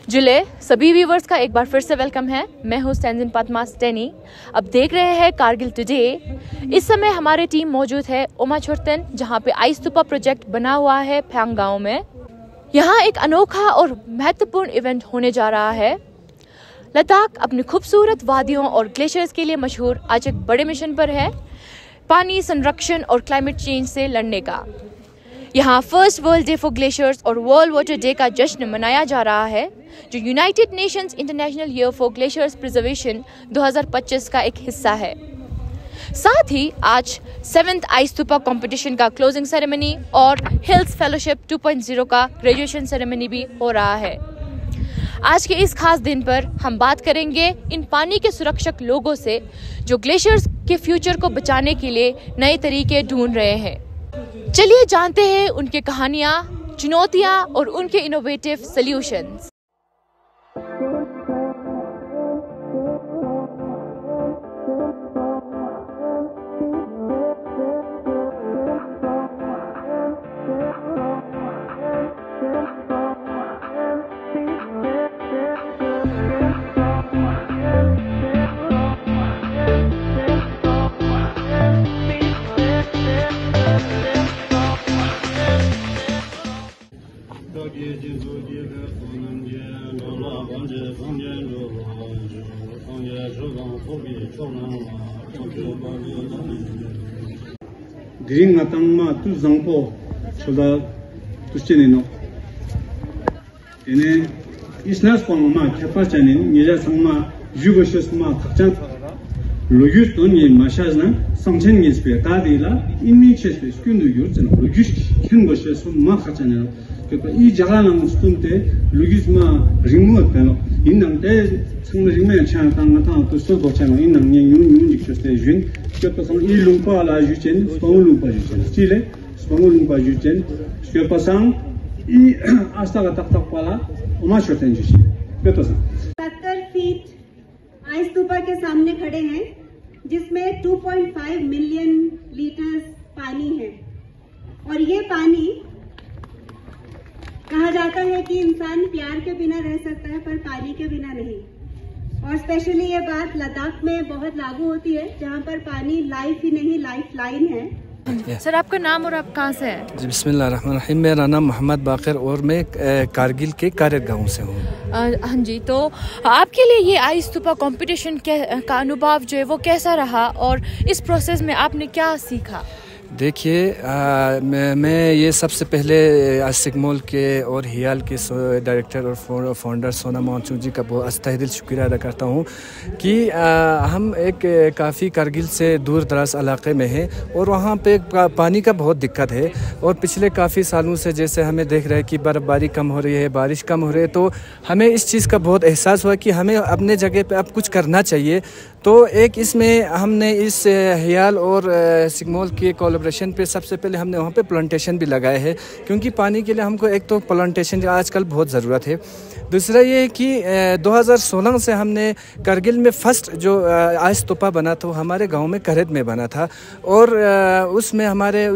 जुले सभी व्यूवर्स का एक बार फिर से वेलकम है। मैं हूँ स्टैंजिन पद्मा स्टेनी। अब देख रहे हैं कारगिल टुडे। इस समय हमारी टीम मौजूद है ओमाछोर्तन, जहाँ पे आइस स्तूपा प्रोजेक्ट बना हुआ है फयांग गांव में। यहाँ एक अनोखा और महत्वपूर्ण इवेंट होने जा रहा है। लद्दाख अपनी खूबसूरत वादियों और ग्लेशियर्स के लिए मशहूर आज एक बड़े मिशन पर है, पानी संरक्षण और क्लाइमेट चेंज से लड़ने का। यहाँ first world day for glaciers और वर्ल्ड वाटर डे का जश्न मनाया जा रहा है, जो United Nations international year for glaciers preservation 2025 का एक हिस्सा है। साथ ही आज 7th आइस स्तूपा कंपटीशन का क्लोजिंग सेरेमनी और हिल्स फेलोशिप 2.0 का ग्रेजुएशन सेरेमनी भी हो रहा है। आज के इस खास दिन पर हम बात करेंगे इन पानी के सुरक्षक लोगों से, जो ग्लेशियर्स के फ्यूचर को बचाने के लिए नए तरीके ढूंढ रहे हैं। चलिए जानते हैं उनकी कहानियां, चुनौतियां और उनके innovative solutions. Dring atangma tu zangpo choda tuschenino ene isnas pangma khapa chanin ngeja sangma jugosma khachan logus toni mashazna samchen ngespe kadila inni chespe skündu yurtsen logus kingoshes ma khachan kepa I jagalang stunte logisma ringmo tano innangte sangma ringme chan tangata to so do chan innang nyung jikste jun kepa sang I lumpa la juchen spangul lumpa juchen stile spangul lumpa juchen kepa sang I asta ka tak pala ओमाछोर्तन जुchen kepa sang 70 feet ice stupa के सामने खड़े हैं, जिसमें 2.5 million litres पानी है। और ये पानी कहा जाता है कि इंसान प्यार के बिना रह सकता है, पर पानी के बिना नहीं। और स्पेशली ये बात लद्दाख में बहुत लागू होती है, जहाँ पर पानी लाइफ ही नहीं लाइफ लाइन है। सर, आपका नाम और आप कहाँ से हैं? जी बिस्मिल्लाहिर्रहमानिर्रहीम। मेरा नाम मोहम्मद बाकर और मैं कारगिल के कारग गाँव से हूँ। हाँ जी, तो आपके लिए ये आइस स्तूपा कंपटीशन का अनुभव जो है वो कैसा रहा और इस प्रोसेस में आपने क्या सीखा? देखिए, मैं ये सबसे पहले सिग्मोल के और हियाल के डायरेक्टर और फाउंडर सोना मोहनचू जी का बहुत तहे दिल शुक्रिया अदा करता हूँ कि हम एक काफ़ी कारगिल से दूर दराज इलाके में हैं और वहाँ पे पानी का बहुत दिक्कत है। और पिछले काफ़ी सालों से जैसे हमें देख रहे हैं कि बर्फ़बारी कम हो रही है, बारिश कम हो रही है, तो हमें इस चीज़ का बहुत एहसास हुआ कि हमें अपने जगह पे अब कुछ करना चाहिए। तो एक इसमें हमने इस हियाल और सिग्मोल के कोलैबोरेशन पे सबसे पहले हमने वहाँ पे प्लांटेशन भी लगाए हैं, क्योंकि पानी के लिए हमको एक तो प्लांटेशन की आजकल बहुत ज़रूरत है। दूसरा ये है कि 2016 से हमने कारगिल में फर्स्ट जो आइस स्तूपा बना था वो हमारे गांव में करद में बना था। और उसमें हमारे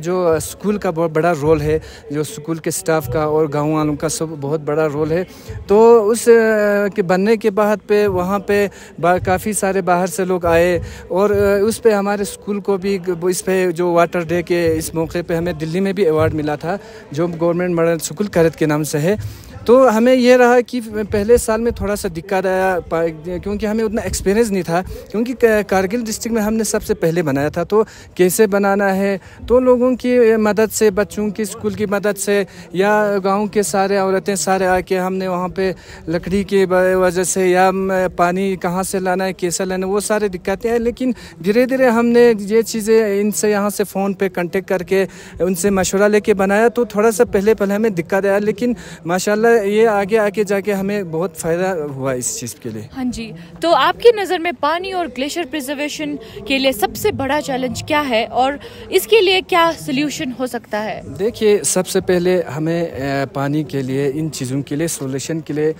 जो स्कूल का बहुत बड़ा रोल है, जो स्कूल के स्टाफ का और गाँव वालों का सब बहुत बड़ा रोल है। तो उस के बनने के बाद पे वहाँ पे काफ़ी सारे बाहर से लोग आए और उस पे हमारे स्कूल को भी इस पे जो वाटर डे के इस मौके पे हमें दिल्ली में भी अवार्ड मिला था, जो गवर्नमेंट मॉडल स्कूल करद के नाम से है। तो हमें ये रहा कि पहले साल में थोड़ा सा दिक्कत आया, क्योंकि हमें उतना एक्सपीरियंस नहीं था, क्योंकि कारगिल डिस्ट्रिक्ट में हमने सबसे पहले बनाया था। तो कैसे बनाना है, तो लोगों की मदद से, बच्चों की स्कूल की मदद से या गांव के सारे औरतें सारे आके हमने वहाँ पे लकड़ी की वजह से या पानी कहाँ से लाना है, कैसे लाना है, वो सारे दिक्कतें हैं। लेकिन धीरे धीरे हमने ये चीज़ें इनसे यहाँ से फ़ोन पे कांटेक्ट करके उनसे मशवरा लेके बनाया। तो थोड़ा सा पहले हमें दिक्कत आया, लेकिन माशाल्लाह ये आगे जाके हमें बहुत फ़ायदा हुआ इस चीज़ के लिए। हाँ जी, तो आपकी नज़र में पानी और ग्लेशियर प्रिजर्वेशन के लिए सबसे बड़ा चैलेंज क्या है और इसके लिए क्या सल्यूशन हो सकता है? देखिए, सबसे पहले हमें पानी के लिए, इन चीज़ों के लिए, सोल्यूशन के लिए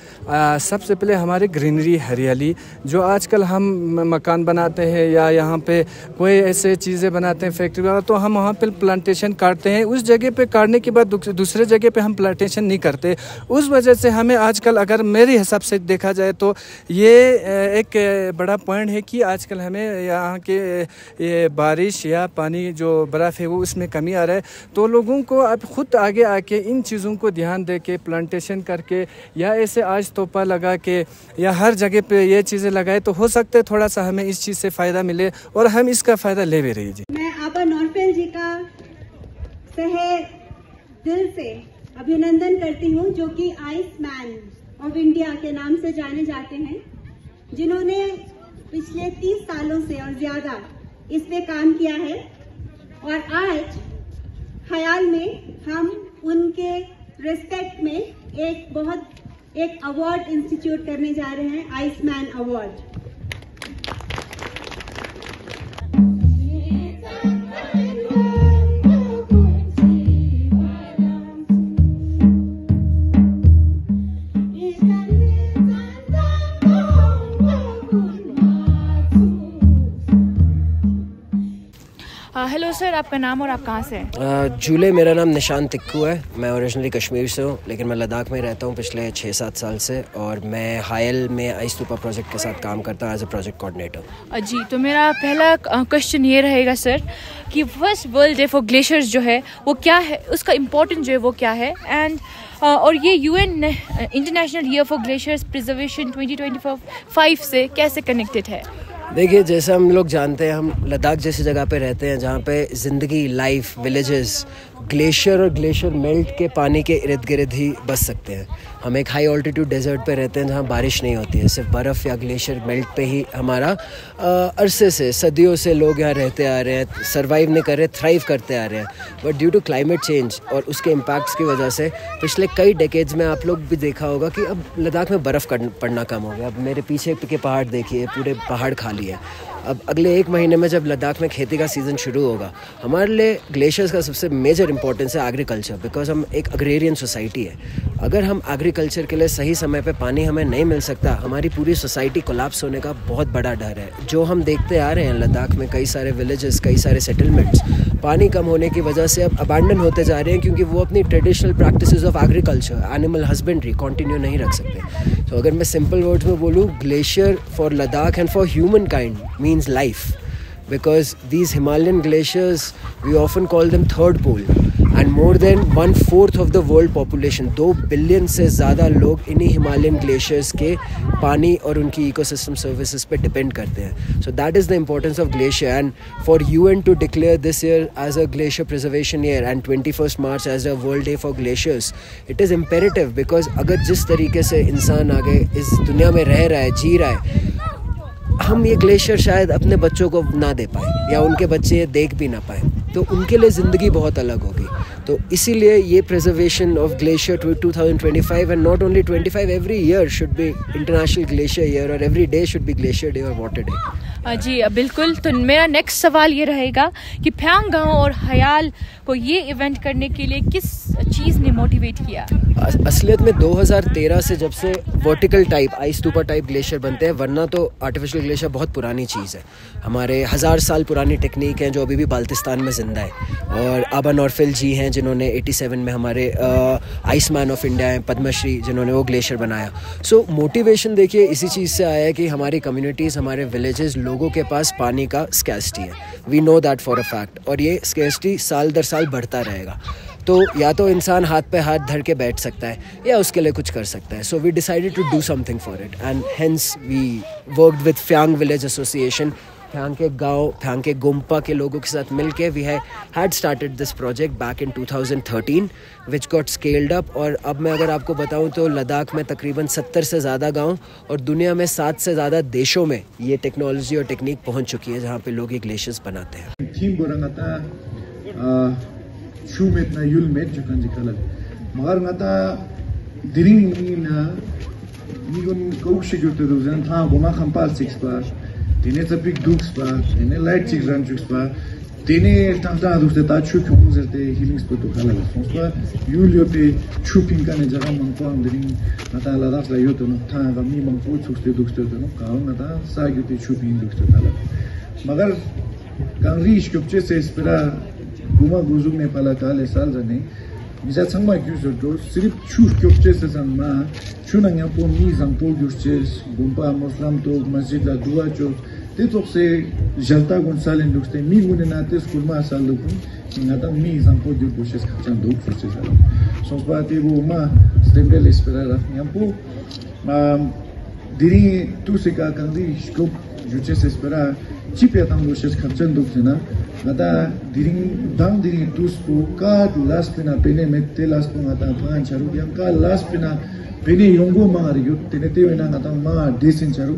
सबसे पहले हमारे ग्रीनरी, हरियाली, जो आजकल हम मकान बनाते हैं या यहाँ पे कोई ऐसे चीज़ें बनाते हैं फैक्ट्री वगैरह, तो हम वहाँ पे प्लांटेशन काटते हैं। उस जगह पे काटने के बाद दूसरे जगह पे हम प्लांटेशन नहीं करते। उस वजह से हमें आजकल अगर मेरे हिसाब से देखा जाए तो ये एक बड़ा पॉइंट है कि आजकल हमें यहाँ के ये बारिश या पानी जो बर्फ़ है वो उसमें कमी आ रहा है। तो लोगों को अब ख़ुद आगे आके इन चीज़ों को ध्यान दे के प्लांटेशन करके या ऐसे आज तोपा लगा के या हर जगह पे ये चीज़ें लगाए तो हो सकता है थोड़ा सा हमें इस चीज़ से फ़ायदा मिले और हम इसका फ़ायदा ले भी रही जी। मैं आबा नॉरफेल जी का तहे दिल से अभिनंदन करती हूँ, जो कि आइस मैन ऑफ इंडिया के नाम से जाने जाते हैं, जिन्होंने पिछले 30 सालों से और ज्यादा इस पे काम किया है। और आज ख्याल में हम उनके रिस्पेक्ट में एक अवार्ड इंस्टीट्यूट करने जा रहे हैं, ice man award. Hello sir, आपका नाम और आप कहाँ से हैं? जूले, मेरा नाम निशान तिक्कू है। मैं ओरिजिनली कश्मीर से हूँ, लेकिन मैं लद्दाख में रहता हूँ पिछले 6-7 साल से, और मैं हायल में आइस तूपा प्रोजेक्ट के साथ काम करता हूँ एज अ प्रोजेक्ट कोऑर्डिनेटर। जी, तो मेरा पहला क्वेश्चन ये रहेगा सर कि first world day for glaciers जो है वो क्या है, उसका इम्पोर्टेंस जो है वो क्या है, एंड और ये UN international year for glaciers preservation 2025 से कैसे कनेक्टेड है? देखिए, जैसा हम लोग जानते हैं, हम लद्दाख जैसी जगह पे रहते हैं जहाँ पे ज़िंदगी, लाइफ, विलेजेस ग्लेशियर और ग्लेशियर मेल्ट के पानी के इर्द गिर्द ही बस सकते हैं। हम एक हाई ऑल्टीट्यूड डेजर्ट पे रहते हैं जहाँ बारिश नहीं होती है, सिर्फ बर्फ़ या ग्लेशियर मेल्ट पे ही हमारा अरसे से, सदियों से लोग यहाँ रहते आ रहे हैं, सर्वाइव नहीं कर रहे, थ्राइव करते आ रहे हैं। But due to climate change और उसके इम्पैक्ट्स की वजह से पिछले कई डेकेड्स में आप लोग भी देखा होगा कि अब लद्दाख में बर्फ़ पड़ना कम हो गया। अब मेरे पीछे के पहाड़ देखिए, पूरे पहाड़ खाली है। अब अगले 1 महीने में जब लद्दाख में खेती का सीज़न शुरू होगा, हमारे लिए ग्लेशियर्स का सबसे मेजर इंपॉर्टेंस है एग्रीकल्चर, बिकॉज हम एक अग्रेरियन सोसाइटी है। अगर हम एग्रीकल्चर के लिए सही समय पे पानी हमें नहीं मिल सकता, हमारी पूरी सोसाइटी कोलैप्स होने का बहुत बड़ा डर है। जो हम देखते आ रहे हैं लद्दाख में, कई सारे विलेजेस, कई सारे सेटलमेंट्स पानी कम होने की वजह से अब अबैंडन होते जा रहे हैं, क्योंकि वो अपनी traditional practices of agriculture, animal husbandry continue नहीं रख सकते। तो अगर मैं सिंपल वर्ड्स में बोलूँ, glacier for Ladakh and for human kind means life, because these Himalayan glaciers, we often call them third pole, and more than 1/4 of the world population, 2 billion से ज़्यादा लोग इन्हीं हिमालयन ग्लेशियर्स के पानी और उनकी इकोसिस्टम सर्विसेज पे डिपेंड करते हैं। So that is the importance of glacier, and for UN to declare this year as a glacier preservation year and 21st March as a World Day for Glaciers, it is imperative, because अगर जिस तरीके से इंसान आगे इस दुनिया में रह रहा है, जी रहा है, हम ये ग्लेशियर शायद अपने बच्चों को ना दे पाए या उनके बच्चे ये देख भी ना पाए, तो उनके लिए ज़िंदगी बहुत अलग होगी। तो इसीलिए ये preservation of glacier 2025 and not only 25, every year should be international glacier year, और every day should be glacier day और वाटर डे। जी बिल्कुल। तो मेरा नेक्स्ट सवाल ये रहेगा कि फ्यांग गांव और हयाल को ये इवेंट करने के लिए किस चीज़ ने मोटिवेट किया? असलियत में 2013 से जब से वर्टिकल टाइप आइस तूपा टाइप ग्लेशियर बनते हैं, वरना तो आर्टिफिशियल ग्लेशियर बहुत पुरानी चीज़ है। हमारे 1000 साल पुरानी टेक्निक है जो अभी भी बाल्टिस्तान में ज़िंदा है। और आबा नॉरफेल जी हैं जिन्होंने 87 में हमारे आइस मैन ऑफ इंडिया हैं, पद्मश्री, जिन्होंने वो ग्लेशियर बनाया। सो मोटिवेशन देखिए इसी चीज़ से आया है कि हमारी कम्युनिटीज़, हमारे विलेजेस, लोगों के पास पानी का स्कैर्सिटी है। We know that for a fact, और ये स्कैर्सिटी साल दर साल बढ़ता रहेगा। तो या तो इंसान हाथ पे हाथ धर के बैठ सकता है या उसके लिए कुछ कर सकता है। So we decided to do something for it, and hence we worked with Phyang village association, Phyang के गाँव, फ्यांग के गुम्पा के लोगों के साथ मिल के we had started this project back in 2013 which got scaled up. और अब मैं अगर आपको बताऊं तो लद्दाख में तकरीबन 70 से ज़्यादा गांव और दुनिया में 7 से ज़्यादा देशों में ये टेक्नोलॉजी और टेक्निक पहुंच चुकी है जहां पे लोग ये ग्लेशियर्स बनाते हैं। Shumet na yulmet jukan jikala magar ngata diring na nigon kokshe jute duzan tha goma khampal six bar tine tapik dux bar tine light six ran jux bar tine tanta duzte ta chuk unzerte healing spot khala sonspa yulio pe chupin kane jaga mangpang diring ngata ladak la yoto no tha ga mi mangpo chukste duxte no ka ngata sa gyute chupin duxte khala magar kan rish kopche se espera Guma guzug ne pala kale sal zane Nisa sangma gyuso do sirip chur kyokche se sangma chuna nyampo mi zangpo gyurches gumpa muslim to masjid la dua cho te tok se jalta gonzalen dukste mi gune na te skulma salukun ngata mi zangpo gyurches khachan duk furche sala sosba te bo ma stemel esperara nyampo diri tu se ka kandi skop gyurches espera chipya tang gyurches khachan duk sena ngata diri tuspu ka last pina pene mette last pina ngata phan charu yang ka last pina pene yongo mangari yu tenete wena ngata ma desin charu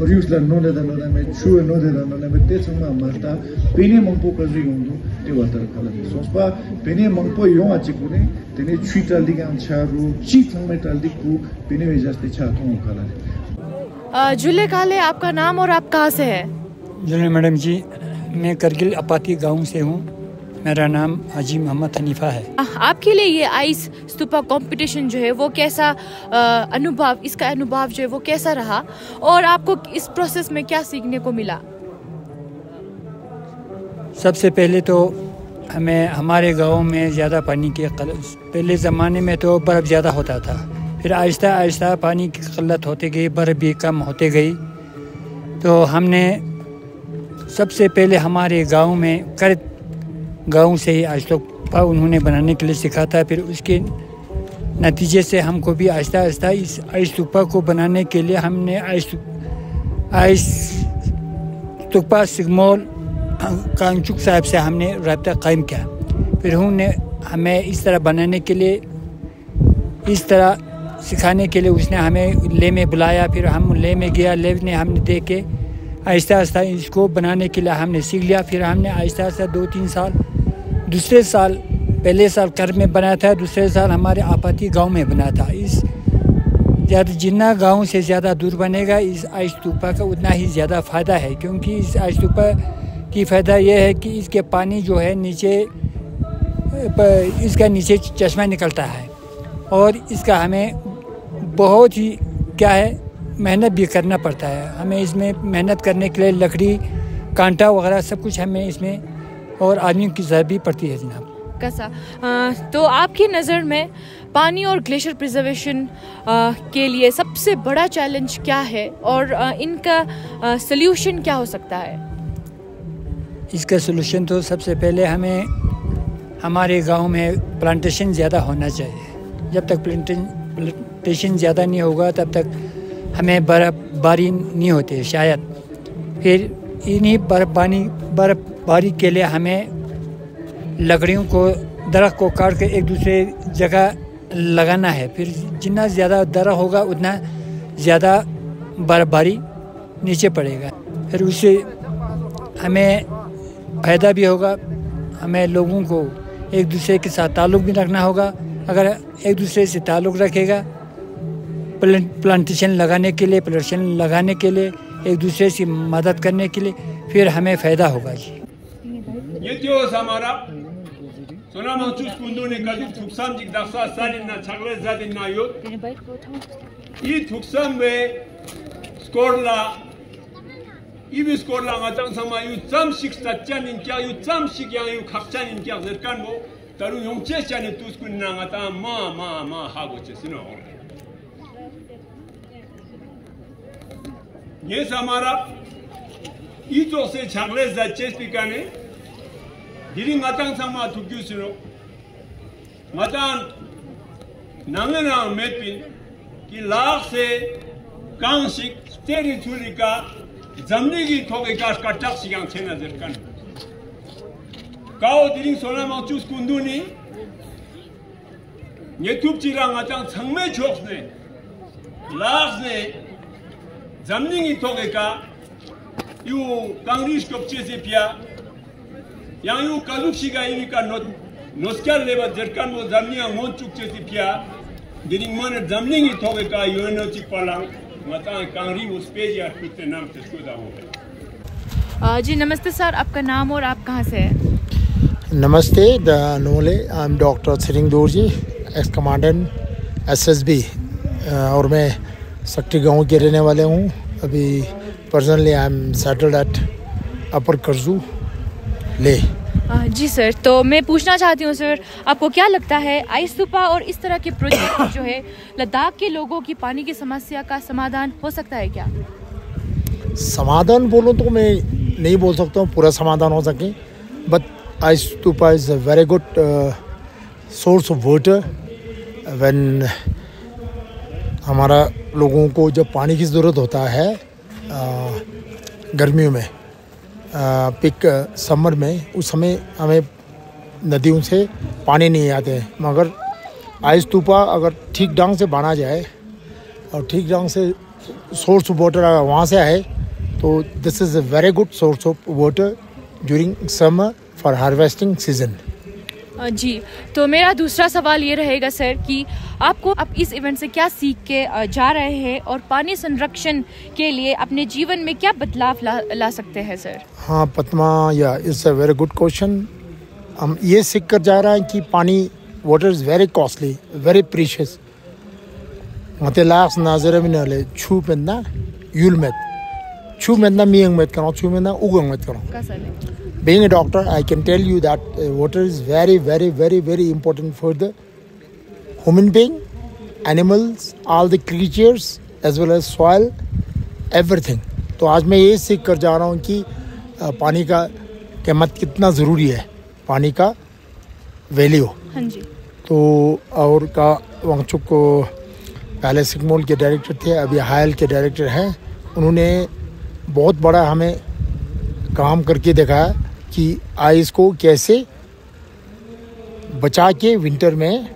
orius la no da me chu no da me te chama marta pene mongpo ka ju yongo te watar kala sospa pene mongpo yong achikune tene chuita ligan charu chi thangme taldiku pene vejaste cha thong kala जुले काले आपका नाम और आप कहाँ से है? जुले मैडम जी, मैं करगिल अपाती गांव से हूँ। मेरा नाम हाजी मोहम्मद हनीफा है। आपके लिए ये आइस स्तूपा कंपटीशन जो है वो कैसा इसका अनुभव जो है वो कैसा रहा और आपको इस प्रोसेस में क्या सीखने को मिला? सबसे पहले तो हमारे गांव में ज़्यादा पानी की पहले ज़माने में तो बर्फ़ ज़्यादा होता था, फिर आहिस्ता आहिस्ता पानी की किल्लत होते गई, बर्फ़ भी कम होते गई। तो हमने सबसे पहले हमारे गांव में गांव से ही आइस्तूपा उन्होंने बनाने के लिए सिखाता, फिर उसके नतीजे से हमको भी आहिस्ता आहिस्ता इस आइस्तूपा को बनाने के लिए हमने आइस्तूपा सिग्मोल कांचुक साहब से हमने राब्ता कायम किया। फिर उन्होंने हमें इस तरह बनाने के लिए, इस तरह सिखाने के लिए उसने हमें ले में बुलाया। फिर हम ले में गया, ले ने हमने देख के आहिस्ता आहिस्ता इसको बनाने के लिए हमने सीख लिया। फिर हमने आहिस्ता आहिस्ता 2-3 साल, दूसरे साल पहले साल कर में बनाया था, दूसरे साल हमारे आपाती गांव में बना था। इस ज़्यादा जितना गांव से ज़्यादा दूर बनेगा इस आइस्तूपा का उतना ही ज़्यादा फ़ायदा है, क्योंकि इस आइस्तूपा की फ़ायदा यह है कि इसके पानी जो है इसका नीचे चश्मा निकलता है और इसका हमें बहुत ही मेहनत भी करना पड़ता है। हमें इसमें मेहनत करने के लिए लकड़ी, कांटा वगैरह सब कुछ हमें इसमें और आदमी की ज़रूरत भी पड़ती है जनाब। कैसा तो आपकी नज़र में पानी और ग्लेशियर प्रिजर्वेशन के लिए सबसे बड़ा चैलेंज क्या है और इनका सल्यूशन क्या हो सकता है? इसका सलूशन तो सबसे पहले हमें हमारे गांव में प्लांटेशन ज़्यादा होना चाहिए। जब तक प्लांटेशन ज़्यादा नहीं होगा तब तक हमें बर्फ़बारी नहीं होती शायद। फिर इन्हीं बर्फ़बारी के लिए हमें लकड़ियों को, दरख्त को काट के एक दूसरे जगह लगाना है। फिर जितना ज़्यादा दरख्त होगा उतना ज़्यादा बर्फ़बारी नीचे पड़ेगा। फिर उससे हमें फ़ायदा भी होगा। हमें लोगों को एक दूसरे के साथ ताल्लुक़ भी रखना होगा। अगर एक दूसरे से ताल्लुक़ रखेगा, प्लांटेशन लगाने के लिए, प्लांटेशन लगाने के लिए, एक दूसरे से मदद करने के लिए, फिर हमें फ़ायदा होगा जी। ये जो हमारा सोना मंचूस कुंडू ने कभी थुक्साम जिक दक्षा सारी ना छगले ज़ादी ना यो ये थुक्साम में स्कोरला ये भी स्कोरला आतां sama यू चम शिक्स तच्चन इनका यू चम शिक yang यू खपचन इनका ज़रकन वो तारू योंचे चने तुस कुन्ना आतां मा हागो चेसिनो ये हमारा ये जो से छगले ज़ाचेस पिकाने हिरिंग आतां sama तुक्यूसिनो आतां नांगना मेटपिन कि लाख से कांशिक टेरिटोरी का जमनी की थोड़े काश कटक सिगां छेना ज़रकन काओ दिरिंग सोना मंचूस कुंडूनी ये तुप चिरांग आतां संगमे छोक्स ने लाख ने जमनी की थोड़े का यू कांग्रेस कब्जे से पिया yang yu kaluk shiga ini ka noskar leba jerkan mo zamni ngon chukche si pia diring man zamni ni thoge ka yono chi palang mata kangri उस पे या कुछ नाम से शुदा हो गए। जी नमस्ते सर, आपका नाम और आप कहाँ से हैं? नमस्ते नोले, I am doctor Tsering Dorjee, ex commandant SSB और मैं सक्टी गांव के रहने वाले हूँ। अभी personally I am settled at upper Karzoo Leh. जी सर, तो मैं पूछना चाहती हूँ सर, आपको क्या लगता है आइस स्तूपा और इस तरह के प्रोजेक्ट जो है लद्दाख के लोगों की पानी की समस्या का समाधान हो सकता है क्या? समाधान बोलूँ तो मैं नहीं बोल सकता हूँ पूरा समाधान हो सके, but ice stupa is a very good source of water when हमारा लोगों को जब पानी की ज़रूरत होता है गर्मियों में, पिक समर में, उस समय हमें नदियों से पानी नहीं आते हैं। मगर आइस स्तूपा अगर ठीक ढंग से बना जाए और ठीक ढंग से सोर्स ऑफ वाटर वहाँ से आए तो this is a very good source of water during summer for harvesting season. जी, तो मेरा दूसरा सवाल ये रहेगा सर कि आपको अब इस इवेंट से क्या सीख के जा रहे हैं और पानी संरक्षण के लिए अपने जीवन में क्या बदलाव ला सकते हैं सर? हाँ पद्मा, या it's a very good question. हम ये सीख कर जा रहे हैं कि पानी, water is very costly, very precious. मते लाक्स नाजर में नले छू में ना यूल में छू में ना मियंग में करो, छू में ना उगंग में करो। Being a doctor, I can tell you that water is very, very, very, very important for the human being, animals, all the creatures, as well as soil, everything. तो आज मैं ये सीख कर जा रहा हूँ कि पानी का कीमत कितना ज़रूरी है, पानी का वैल्यू। हाँ जी। तो और का वांगचुक को पहले सिग्मोल के डायरेक्टर थे, अभी हायल के डायरेक्टर हैं। उन्होंने बहुत बड़ा हमें काम करके दिखाया कि आइस को कैसे बचा के विंटर में,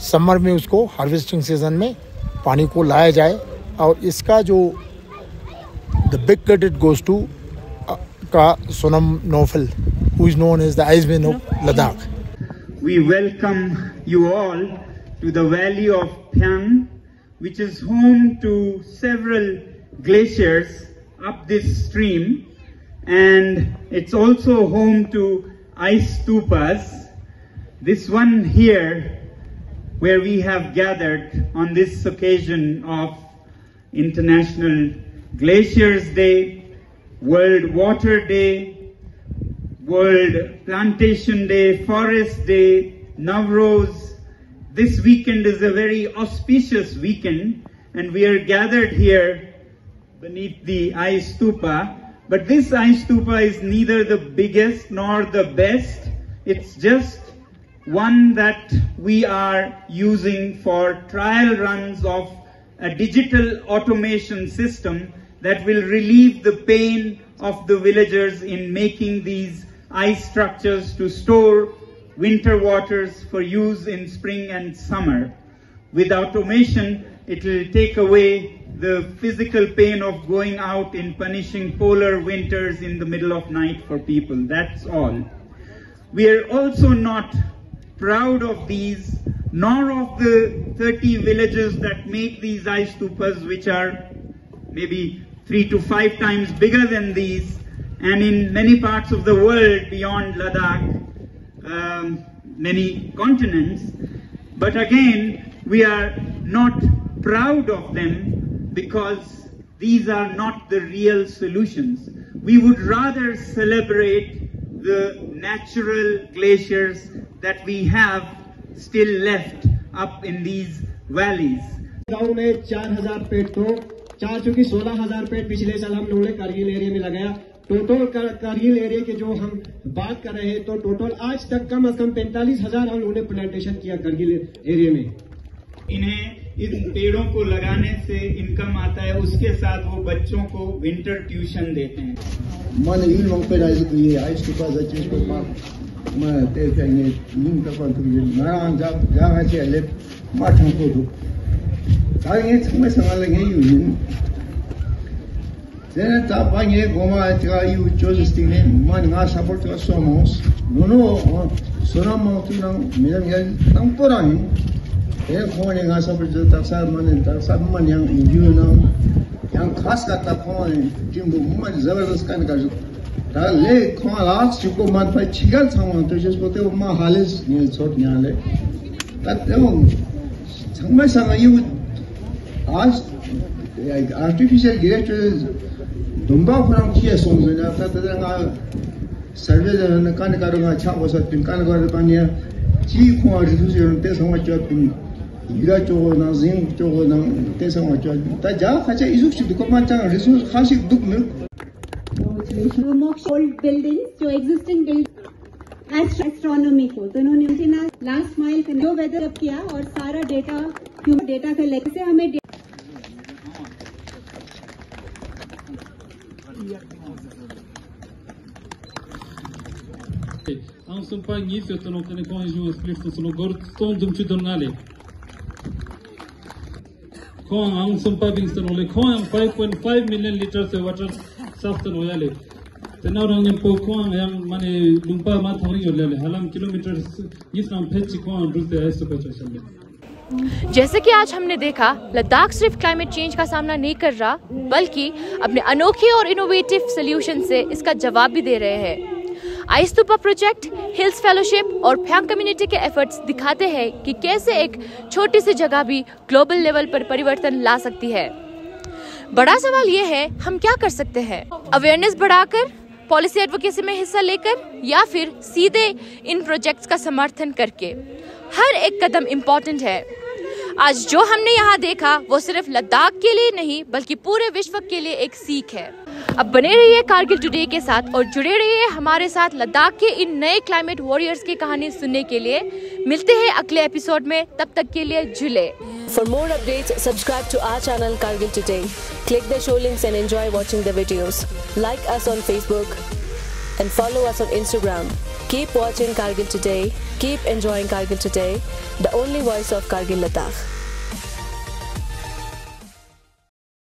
समर में उसको हार्वेस्टिंग सीजन में पानी को लाया जाए। और इसका जो the big credit goes to का Sonam Norphel, who is known as the iceman of Ladakh. We welcome you all to the valley of Phyang, which is home to several glaciers up this stream. And it's also home to ice stupas. This one here, where we have gathered on this occasion of International Glaciers Day, World Water Day, World Plantation Day, Forest Day, Navroz. This weekend is a very auspicious weekend, and we are gathered here beneath the ice stupa. But this ice stupa is neither the biggest nor the best. It's just one that we are using for trial runs of a digital automation system that will relieve the pain of the villagers in making these ice structures to store winter waters for use in spring and summer. With automation, it will take away the physical pain of going out in punishing polar winters in the middle of night for people. That's all. We are also not proud of these, nor of the 30 villages that make these ice stupas, which are maybe 3 to 5 times bigger than these, and in many parts of the world beyond Ladakh, many continents. But again, we are not proud of them, because these are not the real solutions. We would rather celebrate the natural glaciers that we have still left up in these valleys. गांव में 4000 पेड़ तो 16,000 पेड़ पिछले साल हम लोगों ने कारगिल एरिया में लगाया। टोटल कारगिल एरिया के जो हम बात कर रहे हैं तो टोटल आज तक कम से कम 45,000 हम लोगों ने प्लांटेशन किया कारगिल एरिया में। इन्हें इन पेड़ों को लगाने से इनकम आता है, उसके साथ वो बच्चों को विंटर ट्यूशन देते हैं। मन इन लोग पे राइज की आइस के पास अच्छे को मैं ते फेंगे इन का पर ना जा से ले माठों को दो ताकि समय समय लगे यूनियन 제가 답방에 고마워가 이 조스팅에 만가 사포트가 somos 노노 소나모티랑 미장이 땅보라니 에 고마워가 사포트 딱사만 딱사만 양 인주나 양 खास करता कौन जिनको मन जबरदस्त करने का जो ले कौन लास्ट जिसको मन पर छिगल सांगों तो जिसको तो मां हालिस ये छोट यहाँ ले तब संगमे संग ये आज artificial glacier dumba kurang kia songzena ta ta nga सर्वे जन कान कारोगा छा वसत पिन कान गार पानिया ची खो रिसोर्स ते समझ चत पिन हीरा चोगो ना जिंक चोगो ना ते समझ चत ता जा खचा इजुक छि दुको मान चांग रिसोर्स खासी दुक मिल ओल्ड बिल्डिंग्स जो एग्जिस्टिंग बिल्डिंग एस्ट्रोनॉमी को तो उन्होंने लास्ट माइल जो वेदर अप किया और सारा डेटा का लेकर से हमें ang sumpa ngis yo tono kane ko ju split to sono gor ton dum chu don ngale ko ang sumpa bing tono le ko ang 5.5 million liters of water saf tono yale tena rong po ko ang mane lumpa ma thori yo le halam kilometers ngis nam phechi ko ang rute ऐसे बचा चले। जैसे कि आज हमने देखा, लद्दाख सिर्फ climate change का सामना नहीं कर रहा बल्कि अपने अनोखे और इनोवेटिव सॉल्यूशन से इसका जवाब भी दे रहे हैं। Ice stupa project, hills fellowship और फ्यांग कम्युनिटी के एफर्ट्स दिखाते हैं कि कैसे एक छोटी सी जगह भी ग्लोबल लेवल पर परिवर्तन ला सकती है। बड़ा सवाल ये है, हम क्या कर सकते हैं? अवेयरनेस बढ़ाकर, पॉलिसी एडवोकेसी में हिस्सा लेकर या फिर सीधे इन प्रोजेक्ट्स का समर्थन करके। हर एक कदम इम्पोर्टेंट है। आज जो हमने यहाँ देखा वो सिर्फ लद्दाख के लिए नहीं बल्कि पूरे विश्व के लिए एक सीख है। अब बने रहिए कारगिल टुडे के साथ और जुड़े रहिए हमारे साथ लद्दाख के इन नए क्लाइमेट वॉरियर्स की कहानी सुनने के लिए। मिलते हैं अगले एपिसोड में, तब तक के लिए जुले। For more updates, subscribe to our channel Kargil Today. Click the show links and enjoy watching the videos. Like us on Facebook and follow us on Instagram. Keep watching Kargil Today. Keep enjoying Kargil Today, the only voice of Kargil Ladakh.